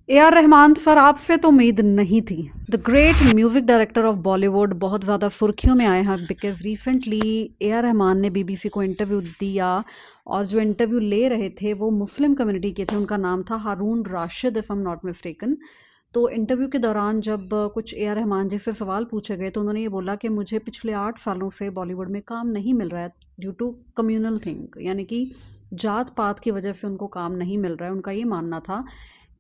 A R Rahman sir, आपसे तो उम्मीद नहीं थी। The great music director of Bollywood बहुत ज़्यादा सुर्खियों में आए हैं because recently A R Rahman ने बीबीसी को इंटरव्यू दिया, और जो इंटरव्यू ले रहे थे वो मुस्लिम कम्युनिटी के थे। उनका नाम था Haroon Rashid, if I am not mistaken. तो इंटरव्यू के दौरान जब कुछ ए आर रहमान जी से सवाल पूछे गए तो उन्होंने ये बोला कि मुझे पिछले 8 सालों से बॉलीवुड में काम नहीं मिल रहा है ड्यू टू कम्युनल थिंग, यानी कि जात पात की वजह से उनको काम नहीं मिल रहा है। उनका ये मानना था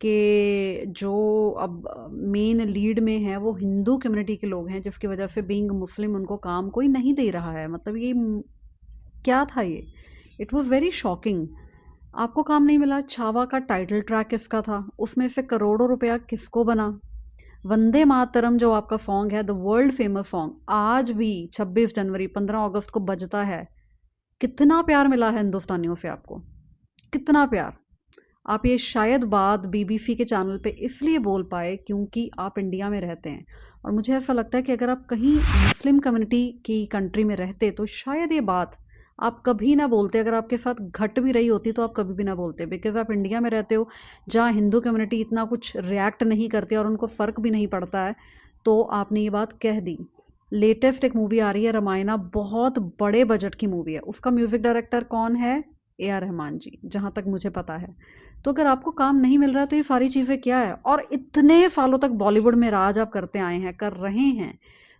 कि जो अब मेन लीड में है वो हिंदू कम्युनिटी के लोग हैं, जिसकी वजह से बीइंग मुस्लिम उनको काम कोई नहीं दे रहा है। मतलब ये क्या था ये? It was very shocking. आपको काम नहीं मिला। छावा का टाइटल ट्रैक किसका था? उसमें से करोड़ों रुपया किसको बना? वंदे मातरम जो आपका सॉन्ग है, द वर्ल्ड फेमस सॉन्ग, आज भी 26 जनवरी 15 अगस्त को बजता है। कितना प्यार मिला है हिंदुस्तानियों से आपको, कितना प्यार। आप ये शायद बात बीबीसी के चैनल पे इसलिए बोल पाए क्योंकि आप इंडिया में रहते हैं। और मुझे ऐसा लगता है कि अगर आप कहीं मुस्लिम कम्युनिटी की कंट्री में रहते तो शायद ये बात आप कभी ना बोलते। अगर आपके साथ घट भी रही होती तो आप कभी भी ना बोलते, बिकॉज आप इंडिया में रहते हो जहाँ हिंदू कम्युनिटी इतना कुछ रिएक्ट नहीं करती और उनको फ़र्क भी नहीं पड़ता है। तो आपने ये बात कह दी। लेटेस्ट एक मूवी आ रही है रामायणा, बहुत बड़े बजट की मूवी है। उसका म्यूज़िक डायरेक्टर कौन है? ए आर रहमान जी, जहाँ तक मुझे पता है। तो अगर आपको काम नहीं मिल रहा है तो ये सारी चीज़ें क्या है? और इतने सालों तक बॉलीवुड में राज आप करते आए हैं, कर रहे हैं,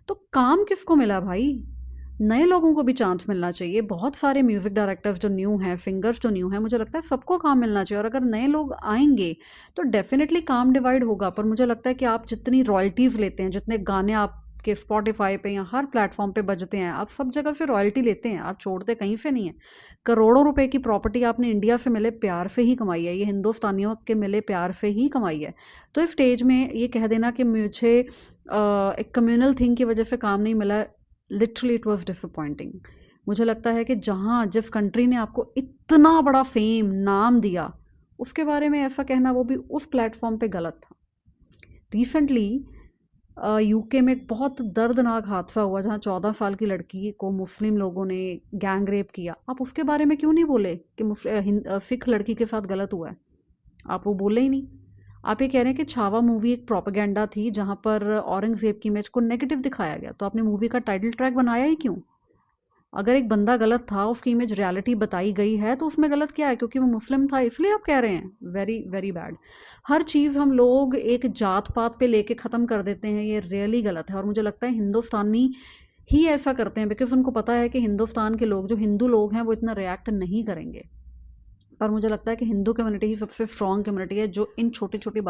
तो काम किसको मिला भाई? नए लोगों को भी चांस मिलना चाहिए। बहुत सारे म्यूजिक डायरेक्टर्स जो न्यू हैं, सिंगर्स जो न्यू हैं, मुझे लगता है सबको काम मिलना चाहिए। और अगर नए लोग आएंगे तो डेफिनेटली काम डिवाइड होगा। पर मुझे लगता है कि आप जितनी रॉयल्टीज़ लेते हैं, जितने गाने आपके स्पॉटिफाई पे या हर प्लेटफॉर्म पे बजते हैं, आप सब जगह से रॉयल्टी लेते हैं, आप छोड़ते कहीं से नहीं है। करोड़ों रुपए की प्रॉपर्टी आपने इंडिया से मिले प्यार से ही कमाई है, ये हिंदुस्तानियों के मिले प्यार से ही कमाई है। तो इस स्टेज में ये कह देना कि मुझे एक कम्युनल थिंग की वजह से काम नहीं मिला, लिटरली इट वाज डिसअपॉइंटिंग। मुझे लगता है कि जहाँ जिस कंट्री ने आपको इतना बड़ा फेम नाम दिया, उसके बारे में ऐसा कहना, वो भी उस प्लेटफॉर्म पे गलत था। रिसेंटली यूके में एक बहुत दर्दनाक हादसा हुआ जहाँ 14 साल की लड़की को मुस्लिम लोगों ने गैंग रेप किया। आप उसके बारे में क्यों नहीं बोले कि सिख लड़की के साथ गलत हुआ है? आप वो बोले ही नहीं। आप ये कह रहे हैं कि छावा मूवी एक प्रोपेगेंडा थी जहाँ पर औरंगजेब की इमेज को नेगेटिव दिखाया गया, तो आपने मूवी का टाइटल ट्रैक बनाया ही क्यों? अगर एक बंदा गलत था, उसकी इमेज रियलिटी बताई गई है, तो उसमें गलत क्या है? क्योंकि वो मुस्लिम था इसलिए आप कह रहे हैं? Very very bad. हर चीज़ हम लोग एक जात पात पे लेके ख़त्म कर देते हैं, ये रियली गलत है। और मुझे लगता है हिंदुस्तानी ही ऐसा करते हैं बिकॉज उनको पता है कि हिंदुस्तान के लोग, जो हिंदू लोग हैं, वो इतना रिएक्ट नहीं करेंगे। पर मुझे लगता है कि हिंदू कम्युनिटी ही सबसे स्ट्रॉन्ग कम्युनिटी है जो इन छोटी छोटी